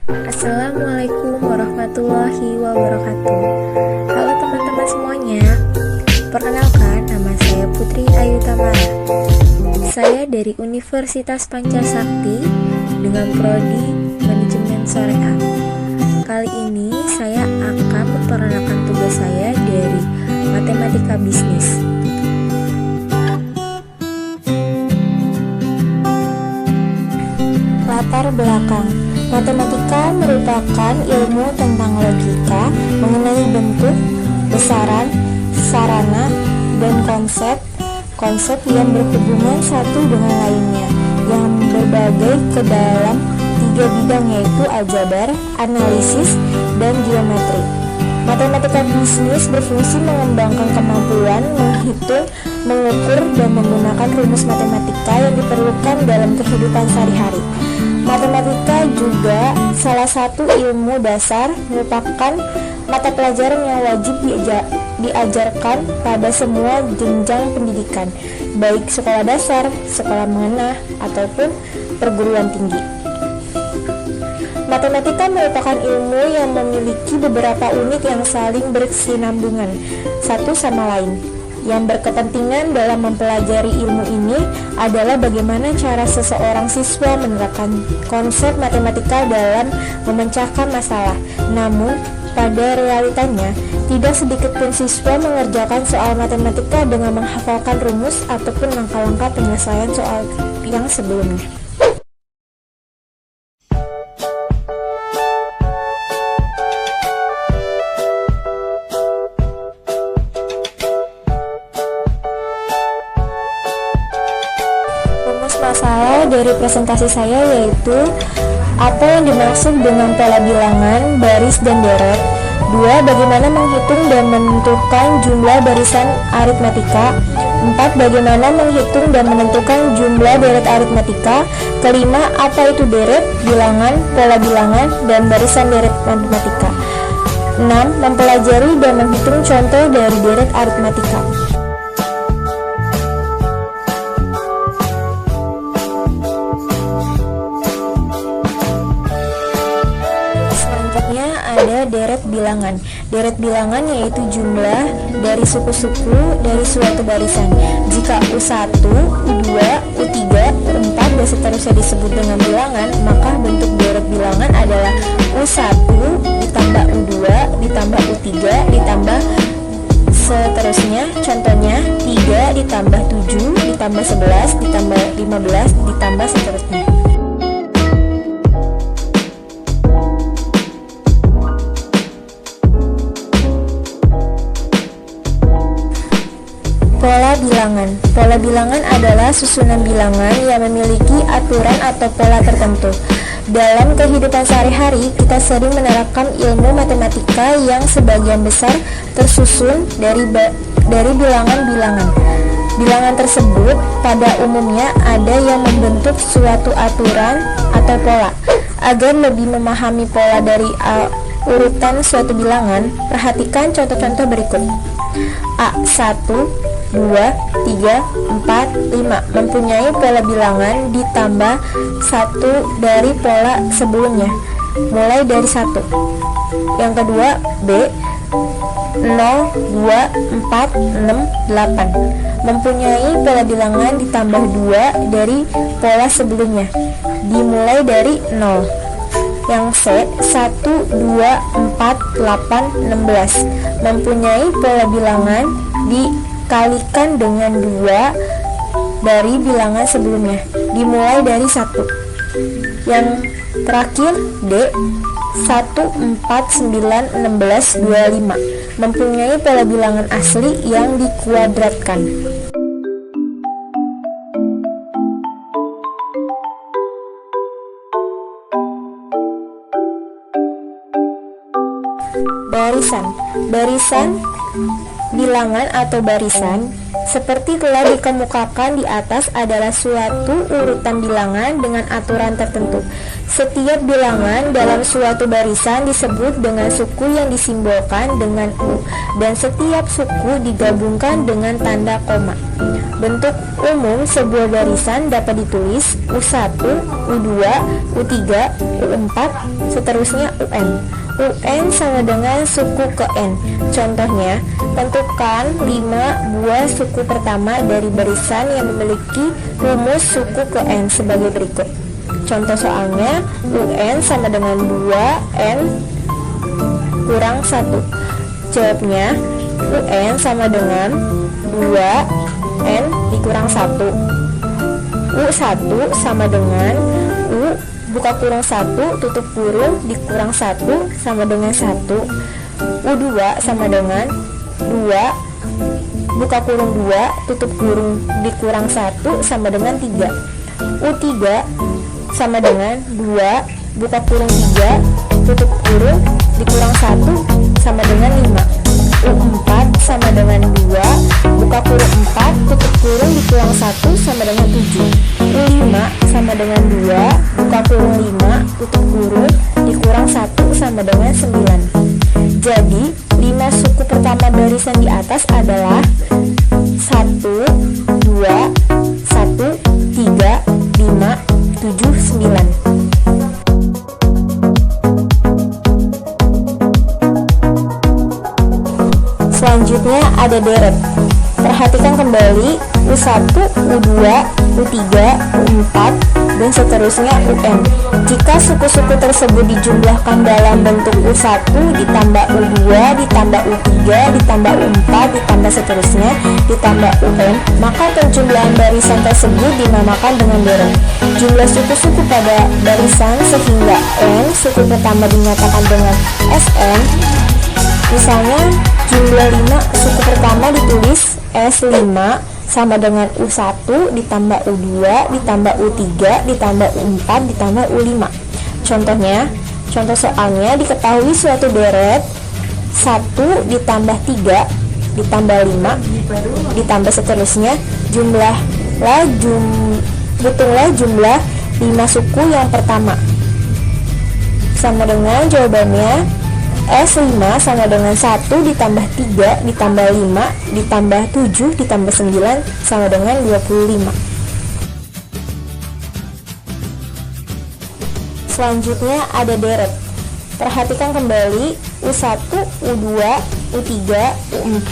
Assalamualaikum warahmatullahi wabarakatuh. Halo teman-teman semuanya. Perkenalkan, nama saya Putri Ayu Tamara. Saya dari Universitas Pancasakti dengan prodi Manajemen Syariah. Kali ini saya akan memperkenalkan tugas saya dari Matematika Bisnis. Latar belakang. Matematika merupakan ilmu tentang logika mengenai bentuk, besaran, sarana, dan konsep yang berhubungan satu dengan lainnya, yang berbagai ke dalam 3 bidang, yaitu aljabar, analisis, dan geometri. Matematika bisnis berfungsi mengembangkan kemampuan menghitung, mengukur, dan menggunakan rumus matematika yang diperlukan dalam kehidupan sehari-hari. Matematika juga salah satu ilmu dasar, merupakan mata pelajaran yang wajib diajarkan pada semua jenjang pendidikan, baik sekolah dasar, sekolah menengah, ataupun perguruan tinggi. Matematika merupakan ilmu yang memiliki beberapa unit yang saling berkesinambungan satu sama lain. Yang berkepentingan dalam mempelajari ilmu ini adalah bagaimana cara seseorang siswa menerapkan konsep matematika dalam memecahkan masalah. Namun, pada realitanya, tidak sedikit pun siswa mengerjakan soal matematika dengan menghafalkan rumus ataupun langkah-langkah penyelesaian soal yang sebelumnya. Masalah dari presentasi saya yaitu apa yang dimaksud dengan pola bilangan, baris, dan deret. 2. Bagaimana menghitung dan menentukan jumlah barisan aritmatika. 4. Bagaimana menghitung dan menentukan jumlah deret aritmatika. Kelima, apa itu deret, bilangan, pola bilangan, dan barisan deret aritmatika. 6. Mempelajari dan menghitung contoh dari deret aritmatika. Ada deret bilangan. Deret bilangan yaitu jumlah dari suku-suku dari suatu barisan. Jika U1, U2, U3, U4, dan seterusnya disebut dengan bilangan, maka bentuk deret bilangan adalah U1 ditambah U2 ditambah U3 ditambah seterusnya. Contohnya 3 ditambah 7 ditambah 11 ditambah 15 ditambah seterusnya. Pola bilangan. Pola bilangan adalah susunan bilangan yang memiliki aturan atau pola tertentu. Dalam kehidupan sehari-hari, kita sering menerapkan ilmu matematika yang sebagian besar tersusun dari bilangan-bilangan. Bilangan tersebut pada umumnya ada yang membentuk suatu aturan atau pola. Agar lebih memahami pola dari urutan suatu bilangan, perhatikan contoh-contoh berikut. A1, 2, 3, 4, 5 mempunyai pola bilangan ditambah 1 dari pola sebelumnya, mulai dari 1. Yang kedua, B, 0, 2, 4, 6, 8 mempunyai pola bilangan ditambah 2 dari pola sebelumnya, dimulai dari 0. Yang C, 1, 2, 4, 8, 16 mempunyai pola bilangan dikalikan dengan 2 dari bilangan sebelumnya, dimulai dari 1. Yang terakhir D, 1, 4, 9, 16, 25 mempunyai pola bilangan asli yang dikuadratkan. Barisan bilangan atau barisan seperti telah dikemukakan di atas adalah suatu urutan bilangan dengan aturan tertentu. Setiap bilangan dalam suatu barisan disebut dengan suku yang disimbolkan dengan U, dan setiap suku digabungkan dengan tanda koma. Bentuk umum sebuah barisan dapat ditulis U1, U2, U3, U4, seterusnya UN. UN sama dengan suku ke N. Contohnya, tentukan 5 buah suku pertama dari barisan yang memiliki rumus suku ke N sebagai berikut. Contoh soalnya, UN sama dengan 2N kurang 1. Jawabnya, UN sama dengan 2N dikurang 1. U1 sama dengan U buka kurung 1 tutup kurung dikurang 1 sama dengan 1. U2 sama dengan 2 buka kurung 2 tutup kurung dikurang 1 sama dengan 3. U3 sama dengan 2 buka kurung 3 tutup kurung dikurang 1 sama dengan 5. U4 sama dengan 2 buka kurung 4 tutup kurung dikurang 1 sama dengan 7. U5 sama dengan 2 buka kurung 5 tutup kurung dikurang 1 sama dengan 9. Jadi 5 suku pertama barisan di atas adalah 1, 2, 1, 3, 5, 7, 9. Selanjutnya ada deret. Perhatikan kembali U1, U2, U3, U4, dan seterusnya UN. Jika suku-suku tersebut dijumlahkan dalam bentuk U1 ditambah U2 ditambah U3 ditambah U4 ditambah seterusnya ditambah UN, maka penjumlahan barisan tersebut dinamakan dengan deret. Jumlah suku-suku pada barisan sehingga N suku pertama dinyatakan dengan SN. Misalnya, jumlah 5 suku pertama ditulis S5 sama dengan U1 ditambah U2 ditambah U3 ditambah U4 ditambah U5. Contohnya, contoh soalnya diketahui suatu deret 1 ditambah 3 ditambah 5 ditambah seterusnya, hitunglah jumlah 5 suku yang pertama. Sama dengan jawabannya S5 sama dengan 1 ditambah 3 ditambah 5 ditambah 7 ditambah 9 sama dengan 25. Selanjutnya ada deret. Perhatikan kembali U1, U2, U3, U4,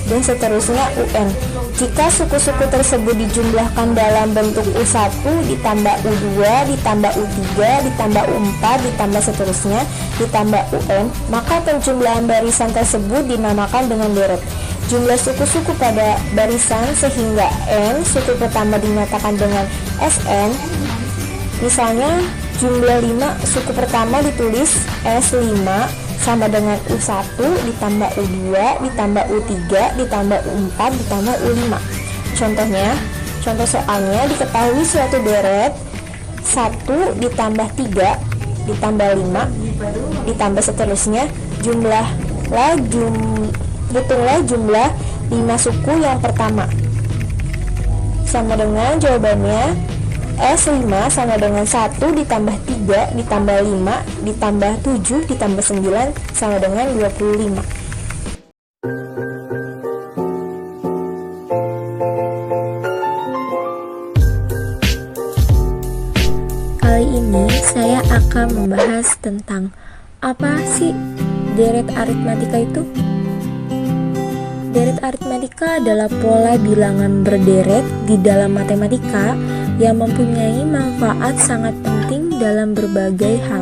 dan seterusnya UN. Jika suku-suku tersebut dijumlahkan dalam bentuk U1 ditambah U2 ditambah U3 ditambah U4 ditambah seterusnya ditambah UN, maka penjumlahan barisan tersebut dinamakan dengan deret. Jumlah suku-suku pada barisan sehingga N suku pertama dinyatakan dengan SN. Misalnya, jumlah 5 suku pertama ditulis S5 sama dengan U1 ditambah U2 ditambah U3 ditambah U4 ditambah U5. Contohnya, contoh soalnya diketahui suatu deret 1 ditambah 3 ditambah 5 ditambah seterusnya, hitunglah jumlah 5 suku yang pertama. Sama dengan jawabannya S5 sama dengan 1 ditambah 3 ditambah 5 ditambah 7 ditambah 9 sama dengan 25. Kali ini saya akan membahas tentang apa sih deret aritmatika itu? Deret aritmatika adalah pola bilangan berderet di dalam matematika yang mempunyai manfaat sangat penting dalam berbagai hal.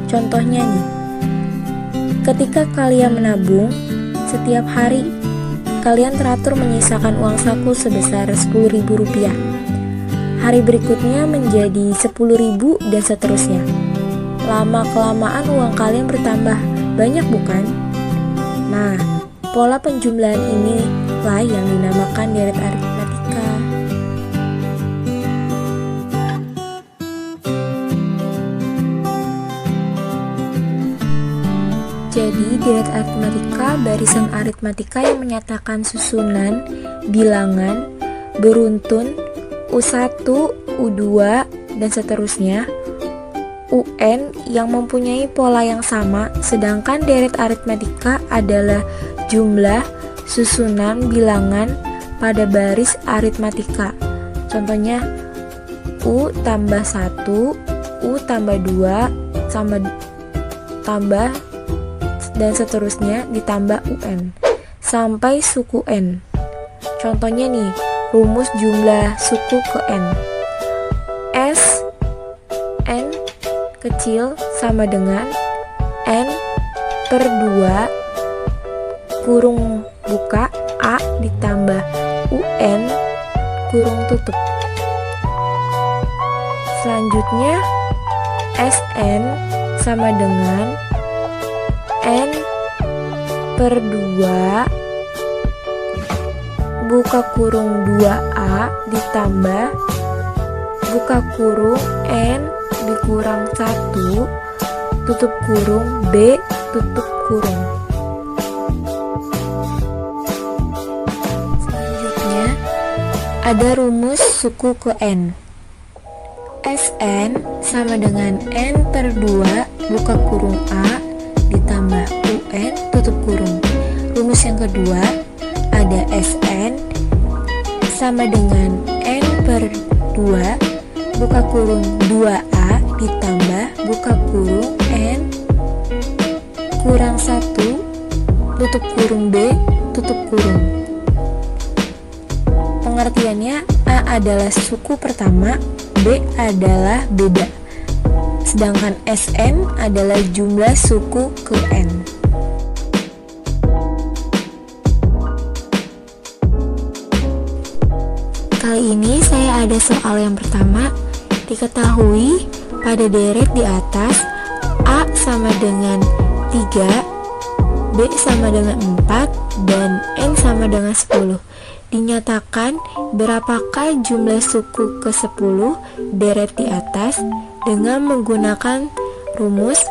Contohnya nih, ketika kalian menabung, setiap hari kalian teratur menyisakan uang saku sebesar Rp10.000. Hari berikutnya menjadi Rp10.000 dan seterusnya. Lama-kelamaan uang kalian bertambah, banyak bukan? Nah, pola penjumlahan inilah yang dinamakan deret aritmatika. Jadi, deret aritmatika barisan aritmatika yang menyatakan susunan bilangan beruntun U1, U2, dan seterusnya. UN yang mempunyai pola yang sama, sedangkan deret aritmatika adalah jumlah susunan bilangan pada baris aritmatika. Contohnya U tambah 1, U tambah 2, tambah dan seterusnya ditambah UN sampai suku N. Contohnya nih, rumus jumlah suku ke N. S N kecil sama dengan N per 2 kurung buka A ditambah UN kurung tutup. Selanjutnya Sn sama dengan N per 2 buka kurung 2A ditambah buka kurung N dikurang 1 tutup kurung B tutup kurung. Selanjutnya ada rumus suku ke N. Sn sama dengan N per 2 buka kurung A ditambah UN tutup kurung. Rumus yang kedua ada Sn sama dengan N per 2 buka kurung 2A ditambah buka kurung N kurang 1 tutup kurung B tutup kurung. Pengertiannya, A adalah suku pertama, B adalah beda, sedangkan Sn adalah jumlah suku ke N. Kali ini saya ada soal yang pertama. Diketahui pada deret di atas A sama dengan 3, B sama dengan 4, dan N sama dengan 10. Dinyatakan berapakah jumlah suku ke 10 deret di atas dengan menggunakan rumus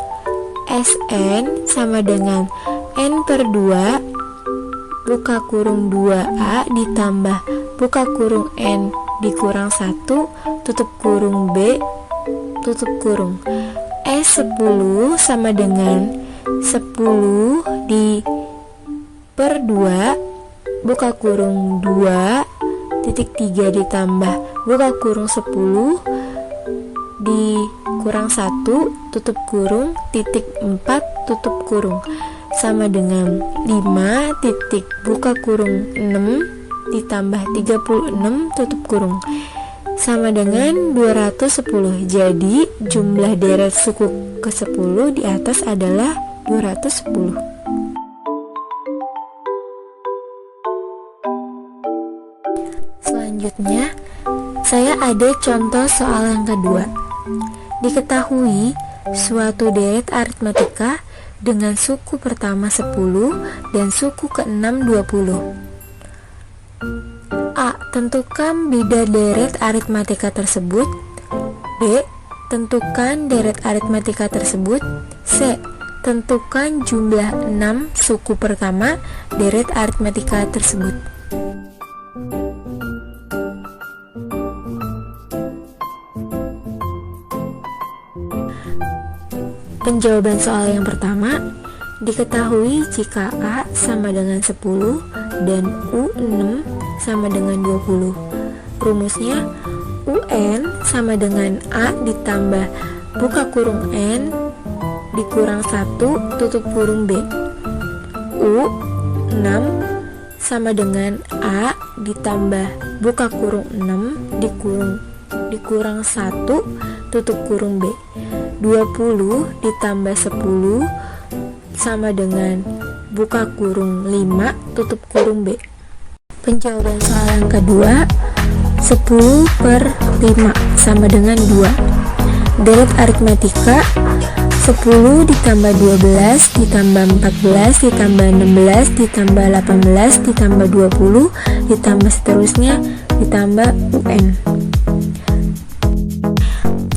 Sn sama dengan N per 2 buka kurung 2A ditambah buka kurung N dikurang 1 tutup kurung B tutup kurung. S10 sama dengan 10 di per 2 buka kurung 2 titik 3 ditambah buka kurung 10 dikurang 1 tutup kurung titik 4 tutup kurung sama dengan 5 titik buka kurung 6 ditambah 36 tutup kurung sama dengan 210. Jadi jumlah deret suku ke 10 di atas adalah 210. Selanjutnya, saya ada contoh soal yang kedua. Diketahui suatu deret aritmatika dengan suku pertama 10 dan suku ke-6 20. A. Tentukan beda deret aritmatika tersebut. B. Tentukan deret aritmatika tersebut. C. Tentukan jumlah 6 suku pertama deret aritmatika tersebut. Penjawaban soal yang pertama, diketahui jika A sama dengan 10 dan U6 sama dengan 20. Rumusnya UN sama dengan A ditambah buka kurung N dikurang 1 tutup kurung B. U6 sama dengan A ditambah buka kurung 6 dikurang 1 tutup kurung B. 20 ditambah 10 sama dengan buka kurung 5 tutup kurung B. Penjawaban soal yang kedua, 10 per 5 sama dengan 2. Deret aritmatika 10 ditambah 12 ditambah 14 ditambah 16 ditambah 18 ditambah 20 ditambah seterusnya ditambah UN.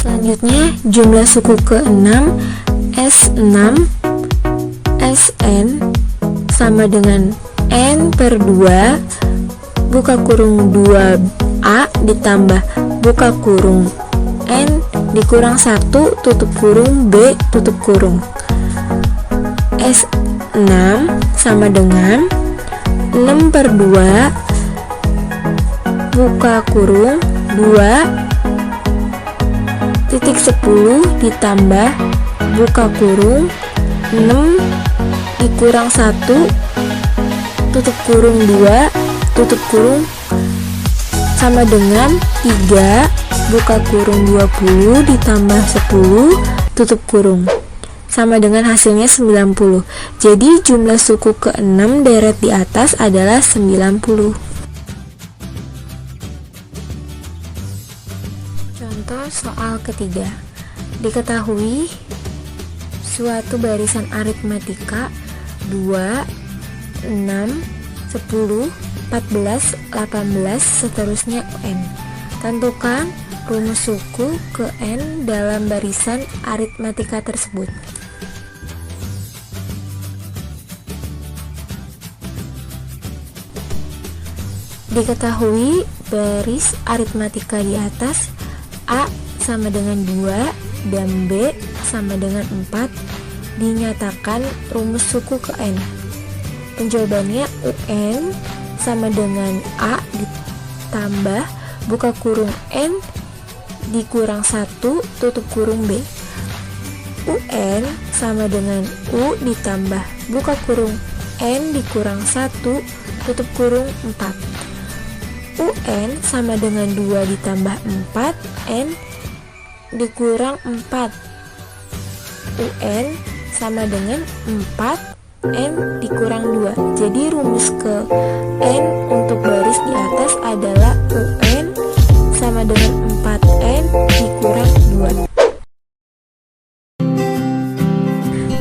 Selanjutnya jumlah suku ke-6 S6 Sn sama dengan N per 2 buka kurung 2A ditambah buka kurung N dikurang 1 tutup kurung B tutup kurung. S6 sama dengan 6/2 buka kurung 2,10 ditambah buka kurung 6 dikurang 1 tutup kurung 2 tutup kurung sama dengan 3 buka kurung 20 ditambah 10 tutup kurung sama dengan hasilnya 90. Jadi jumlah suku ke-6 deret di atas adalah 90. Contoh soal ketiga. Diketahui suatu barisan aritmatika 2, 6, 10, 14, 18, seterusnya UN. Tentukan rumus suku ke N dalam barisan aritmatika tersebut. Diketahui baris aritmatika di atas A sama dengan 2 dan B sama dengan 4, dinyatakan rumus suku ke N. Penjawabannya UN sama dengan A ditambah buka kurung N dikurang 1 tutup kurung B. UN sama dengan U ditambah buka kurung N dikurang 1 tutup kurung 4. UN sama dengan 2 ditambah 4 N dikurang 4. UN sama dengan 4 N dikurang 2. Jadi rumus ke N untuk baris di atas adalah UN sama dengan 4N dikurang 2.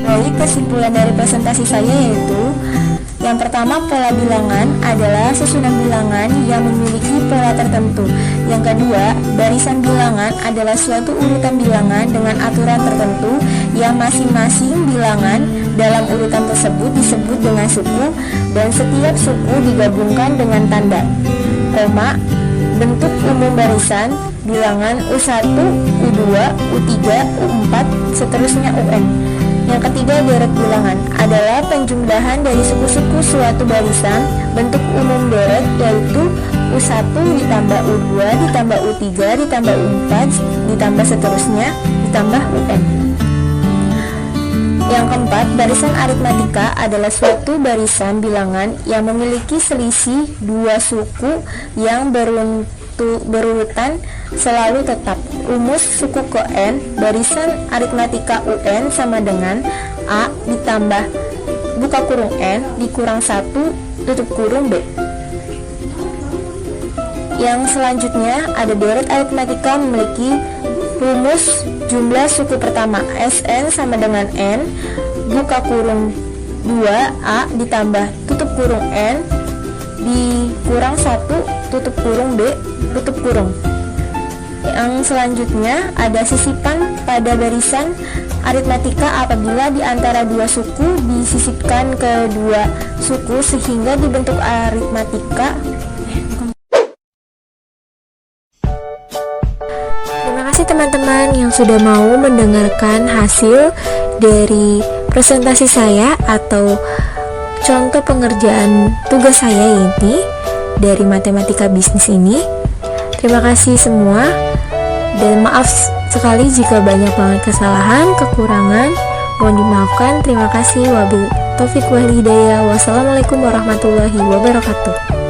Baik, kesimpulan dari presentasi saya yaitu yang pertama, pola bilangan adalah susunan bilangan yang memiliki pola tertentu. Yang kedua, barisan bilangan adalah suatu urutan bilangan dengan aturan tertentu yang masing-masing bilangan dalam urutan tersebut disebut dengan suku dan setiap suku digabungkan dengan tanda, koma. Bentuk umum barisan bilangan U1, U2, U3, U4, seterusnya UN. Yang ketiga, deret bilangan adalah penjumlahan dari suku-suku suatu barisan. Bentuk umum deret yaitu U1 ditambah U2 ditambah U3 ditambah U4 ditambah seterusnya ditambah UN. Yang keempat, barisan aritmatika adalah suatu barisan bilangan yang memiliki selisih dua suku yang berurutan selalu tetap. Rumus suku ke N barisan aritmatika UN sama dengan A ditambah buka kurung N dikurang 1 tutup kurung B. Yang selanjutnya ada deret aritmatika memiliki rumus jumlah suku pertama SN sama dengan N buka kurung 2A ditambah tutup kurung N dikurang 1 tutup kurung B tutup kurung. Yang selanjutnya ada sisipan pada barisan aritmatika apabila di antara dua suku disisipkan ke dua suku sehingga dibentuk aritmatika. Terima kasih teman-teman yang sudah mau mendengarkan hasil dari presentasi saya atau contoh pengerjaan tugas saya ini dari matematika bisnis ini. Terima kasih semua dan maaf sekali jika banyak banget kesalahan, kekurangan, mohon dimaafkan. Terima kasih. Wabillahi taufiq wal hidayah. Wassalamualaikum warahmatullahi wabarakatuh.